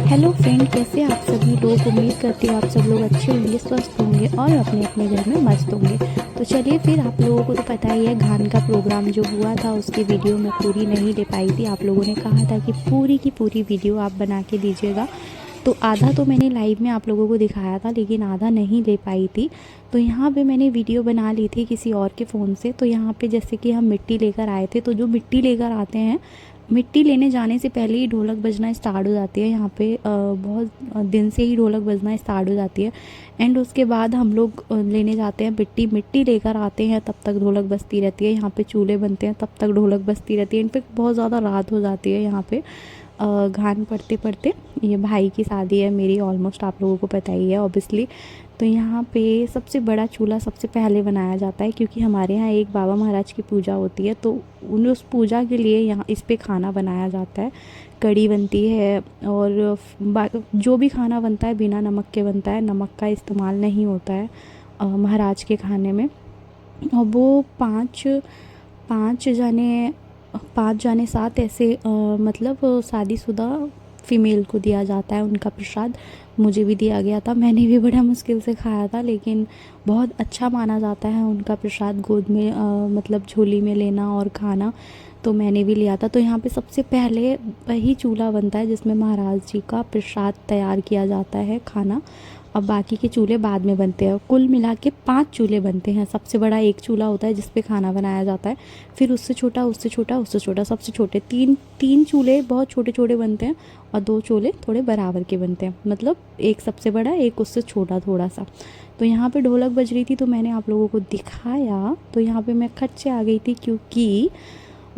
Hello friend, कैसे आप सभी लोग। उम्मीद करती हूँ आप सब लोग अच्छे होंगे, स्वस्थ होंगे और अपने अपने घर में मस्त होंगे। तो चलिए फिर, आप लोगों को तो पता ही है गान का प्रोग्राम जो हुआ था उसकी वीडियो मैं पूरी नहीं ले पाई थी। आप लोगों ने कहा था कि पूरी की पूरी वीडियो आप बना के दीजिएगा, तो आधा तो मैंने लाइव में आप लोगों को दिखाया था लेकिन आधा नहीं ले पाई थी। तो यहाँ पे मैंने वीडियो बना ली थी किसी और के फ़ोन से। तो यहाँ पे जैसे कि हम मिट्टी लेकर आए थे, तो जो मिट्टी लेकर आते हैं, मिट्टी लेने जाने से पहले ही ढोलक बजना स्टार्ट हो जाती है। यहाँ पे बहुत दिन से ही ढोलक बजना स्टार्ट हो जाती है। एंड उसके बाद हम लोग लेने जाते हैं मिट्टी। मिट्टी लेकर आते हैं तब तक ढोलक बजती रहती है। यहाँ पे चूल्हे बनते हैं तब तक ढोलक बजती रहती है। इनफेक्ट बहुत ज़्यादा रात हो जाती है यहाँ पे गान पढ़ते पढ़ते। ये भाई की शादी है मेरी, ऑलमोस्ट आप लोगों को पता ही है ऑब्वियसली। तो यहाँ पे सबसे बड़ा चूल्हा सबसे पहले बनाया जाता है, क्योंकि हमारे यहाँ एक बाबा महाराज की पूजा होती है, तो उस पूजा के लिए यहाँ इस पे खाना बनाया जाता है। कढ़ी बनती है और जो भी खाना बनता है बिना नमक के बनता है। नमक का इस्तेमाल नहीं होता है महाराज के खाने में। और वो पाँच पाँच जाने सात ऐसे मतलब शादीशुदा फ़ीमेल को दिया जाता है उनका प्रसाद। मुझे भी दिया गया था, मैंने भी बड़ा मुश्किल से खाया था, लेकिन बहुत अच्छा माना जाता है उनका प्रसाद गोद में मतलब झोली में लेना और खाना। तो मैंने भी लिया था। तो यहाँ पे सबसे पहले वही चूल्हा बनता है जिसमें महाराज जी का प्रसाद तैयार किया जाता है, खाना। अब बाकी के चूल्हे बाद में बनते हैं। कुल मिला के 5 चूल्हे बनते हैं। सबसे बड़ा एक चूल्हा होता है जिस पे खाना बनाया जाता है, फिर उससे छोटा, उससे छोटा, उससे छोटा, सबसे छोटे तीन चूल्हे बहुत छोटे छोटे बनते हैं और 2 चूल्हे थोड़े बराबर के बनते हैं। मतलब एक सबसे बड़ा, एक उससे छोटा थोड़ा सा। तो यहाँ पे ढोलक बज रही थी तो मैंने आप लोगों को दिखाया। तो यहाँ पे मैं खट से आ गई थी क्योंकि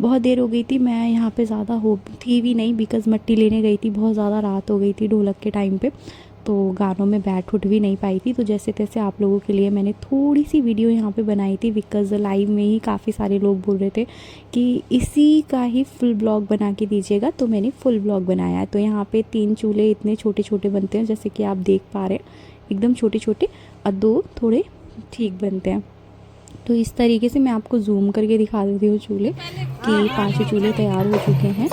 बहुत देर हो गई थी। मैं यहाँ पे ज़्यादा हो थी भी नहीं, बिकॉज़ मिट्टी लेने गई थी, बहुत ज़्यादा रात हो गई थी ढोलक के टाइम पे, तो गानों में बैठ उठ भी नहीं पाई थी। तो जैसे तैसे आप लोगों के लिए मैंने थोड़ी सी वीडियो यहाँ पे बनाई थी, बिकॉज़ लाइव में ही काफ़ी सारे लोग बोल रहे थे कि इसी का ही फुल ब्लॉग बना के दीजिएगा, तो मैंने फुल ब्लॉग बनाया है। तो यहाँ पे 3 चूल्हे इतने छोटे छोटे बनते हैं जैसे कि आप देख पा रहे हैं, एकदम छोटे छोटे, और 2 थोड़े ठीक बनते हैं। तो इस तरीके से मैं आपको जूम करके दिखा देती हूँ चूल्हे कि 5 चूल्हे तैयार हो चुके हैं।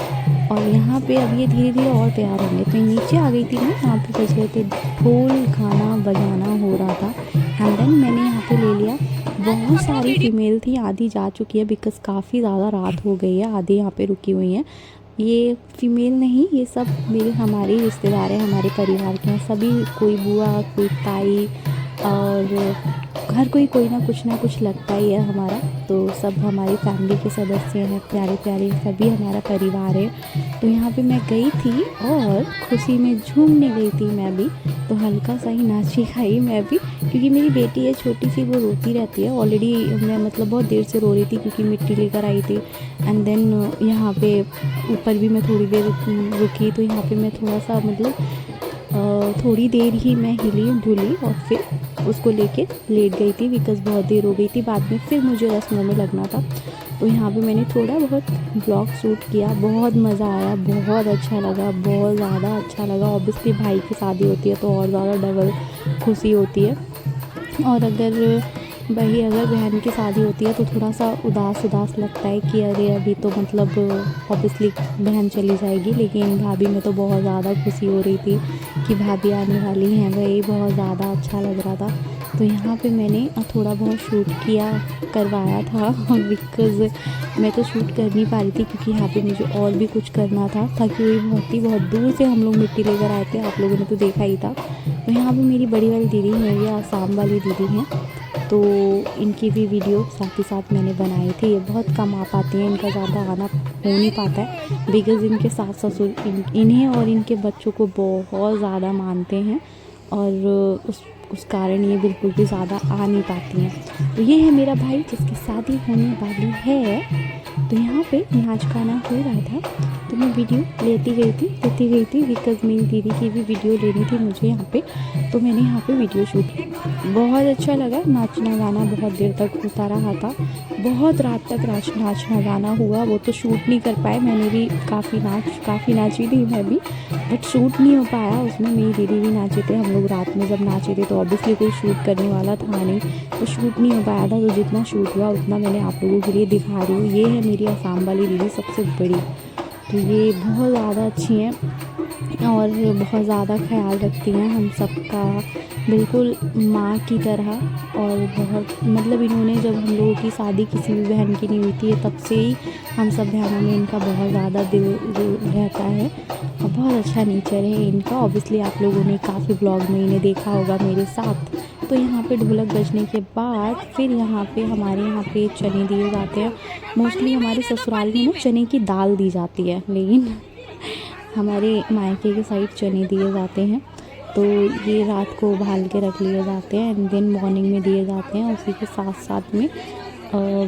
और यहाँ पे अब ये धीरे धीरे और तैयार होंगे। तो नीचे आ गई थी मैं, यहाँ पे बज रहे थे ढोल, गाना बजाना हो रहा था। एंड देन मैंने यहाँ पे ले लिया। बहुत सारी फीमेल थी, आधी जा चुकी है बिकॉज़ काफ़ी ज़्यादा रात हो गई है, आधी यहाँ पे रुकी हुई हैं। ये फीमेल नहीं, ये सब मेरे हमारे रिश्तेदार हैं, हमारे परिवार के हैं सभी। कोई बुआ, कोई ताई, और हर कोई ना कुछ लगता ही है हमारा। तो सब हमारी फैमिली के सदस्य हैं, प्यारे प्यारे सभी हमारा परिवार है। तो यहाँ पे मैं गई थी और खुशी में झूमने गई थी मैं भी। तो हल्का सा ही नाची खाई मैं भी, क्योंकि मेरी बेटी है छोटी सी, वो रोती रहती है। ऑलरेडी मैं मतलब बहुत देर से रो रही थी क्योंकि मिट्टी लेकर आई थी। एंड देन यहाँ पे ऊपर भी मैं थोड़ी देर रुकी। तो यहाँ पे मैं थोड़ा सा मतलब थोड़ी देर ही मैं हिली ढुली और फिर उसको लेके लेट गई थी, बिकॉज़ बहुत देर हो गई थी। बाद में फिर मुझे रस्मों में लगना था। तो यहाँ पे मैंने थोड़ा बहुत ब्लॉग शूट किया। बहुत मज़ा आया, बहुत अच्छा लगा, बहुत ज़्यादा अच्छा लगा। ऑब्वियसली भाई की शादी होती है तो और ज़्यादा डबल खुशी होती है। और अगर बहन की शादी होती है तो थोड़ा सा उदास लगता है कि अरे अभी तो मतलब ऑब्वियसली बहन चली जाएगी। लेकिन भाभी में तो बहुत ज़्यादा खुशी हो रही थी कि भाभी आने वाली हैं, वही बहुत ज़्यादा अच्छा लग रहा था। तो यहाँ पे मैंने थोड़ा बहुत शूट करवाया था बिकॉज़ मैं तो शूट कर नहीं पा रही थी, क्योंकि यहाँ पे मुझे और भी कुछ करना था। ताकि वही बहुत दूर से हम लोग मिट्टी लेकर आए थे, आप लोगों ने तो देखा ही था। तो यहाँ पे मेरी बड़ी वाली दीदी है, ये आसाम वाली दीदी हैं, तो इनकी भी वीडियो साथ ही साथ मैंने बनाई थी। ये बहुत कम आ पाती हैं, इनका ज़्यादा आना हो नहीं पाता है, बिकॉज़ इनके सास ससुर इन्हें और इनके बच्चों को बहुत ज़्यादा मानते हैं, और उस कारण ये बिल्कुल भी ज़्यादा आ नहीं पाती हैं। तो ये है मेरा भाई जिसकी शादी होने वाली है। तो यहाँ पे नाच गाना हो रहा था, तो मैं वीडियो लेती गई थी बिकॉज़ मेरी दीदी की भी वीडियो लेनी थी मुझे यहाँ पे। तो मैंने यहाँ पे वीडियो शूट की। बहुत अच्छा लगा, नाचना गाना बहुत देर तक होता रहा था, बहुत रात तक नाचना गाना हुआ। वो तो शूट नहीं कर पाए, मैंने भी काफ़ी नाची थी मैं भी, बट शूट नहीं हो पाया उसमें। मेरी दीदी भी नाचे थे, हम लोग रात में जब नाचे थे तो ऑब्वियसली कोई शूट करने वाला था नहीं, तो शूट नहीं हो पाया था। तो जितना शूट हुआ उतना मैंने आप लोगों के लिए दिखा रही हूँ। ये है मेरी आसाम वाली दीदी सबसे बड़ी, तो ये बहुत ज़्यादा अच्छी हैं। और बहुत ज़्यादा ख़्याल रखती हैं हम सबका, बिल्कुल माँ की तरह। और बहुत मतलब इन्होंने, जब हम लोगों की शादी किसी भी बहन की नहीं हुई थी, तब से ही हम सब बहनों में इनका बहुत ज़्यादा दिल रहता है और बहुत अच्छा नेचर है इनका। ऑब्वियसली आप लोगों ने काफ़ी ब्लॉग में इन्हें देखा होगा मेरे साथ। तो यहाँ पे ढोलक बजने के बाद फिर यहाँ पे हमारे यहाँ पे चने दिए जाते हैं। मोस्टली हमारे ससुराल में ना चने की दाल दी जाती है, लेकिन हमारे मायके के साइड चने दिए जाते हैं। तो ये रात को उबाल के रख लिए जाते हैं एंड देन मॉर्निंग में दिए जाते हैं। उसी के साथ साथ में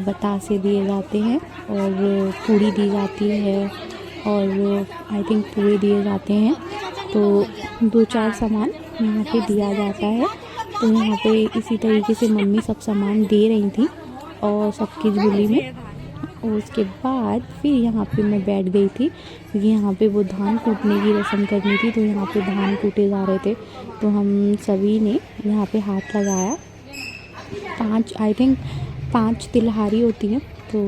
बतासे दिए जाते हैं और पूड़ी दी जाती है और आई थिंक पूरे दिए जाते हैं। तो 2-4 सामान यहाँ पे दिया जाता है। तो यहाँ पे इसी तरीके से मम्मी सब सामान दे रही थी और सबकी झोली में। और उसके बाद फिर यहाँ पे मैं बैठ गई थी क्योंकि यहाँ पे वो धान कूटने की रस्म करनी थी। तो यहाँ पे धान कूटे जा रहे थे, तो हम सभी ने यहाँ पे हाथ लगाया। 5 तिलहारी होती हैं, तो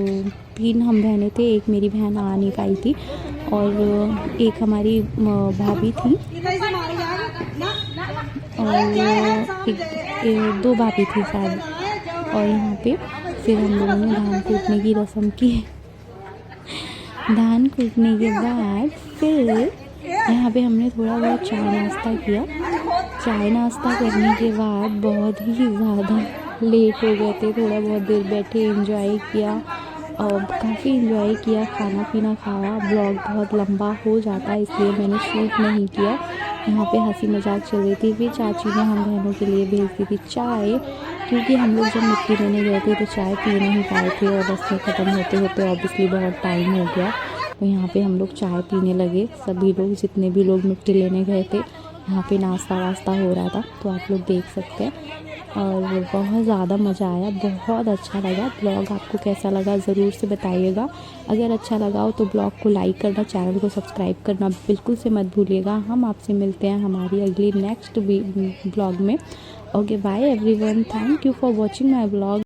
3 हम बहनें थे, एक मेरी बहन आ नहीं पाई थी और एक हमारी भाभी थी और एक 2 भाभी थी शायद। और यहाँ पे फिर हम लोगों ने धान कूटने की रस्म की। धान कूटने के बाद फिर यहाँ पे हमने थोड़ा बहुत चाय नाश्ता किया। चाय नाश्ता करने के बाद बहुत ही ज़्यादा लेट हो गए थे, थोड़ा बहुत देर बैठे एंजॉय किया और काफ़ी एंजॉय किया, खाना पीना खाया। ब्लॉग बहुत लंबा हो जाता है इसलिए मैंने शूट नहीं किया। यहाँ पे हंसी मजाक चल रही थी। फिर चाची ने हम बहनों के लिए भेज दी थी चाय, क्योंकि हम लोग जब मिट्टी लेने गए थे तो चाय पी नहीं पाए थे और रास्ते ख़त्म होते होते ऑब्वियसली बहुत टाइम हो गया। तो यहाँ पे हम लोग चाय पीने लगे, सभी लोग जितने भी लोग मिट्टी लेने गए थे। यहाँ पे नाश्ता वास्ता हो रहा था, तो आप लोग देख सकते हैं। और बहुत ज़्यादा मज़ा आया, बहुत अच्छा लगा। ब्लॉग आपको कैसा लगा ज़रूर से बताइएगा। अगर अच्छा लगा हो तो ब्लॉग को लाइक करना, चैनल को सब्सक्राइब करना बिल्कुल से मत भूलिएगा। हम आपसे मिलते हैं हमारी अगली नेक्स्ट ब्लॉग में। Okay bye everyone, thank you for watching my blog.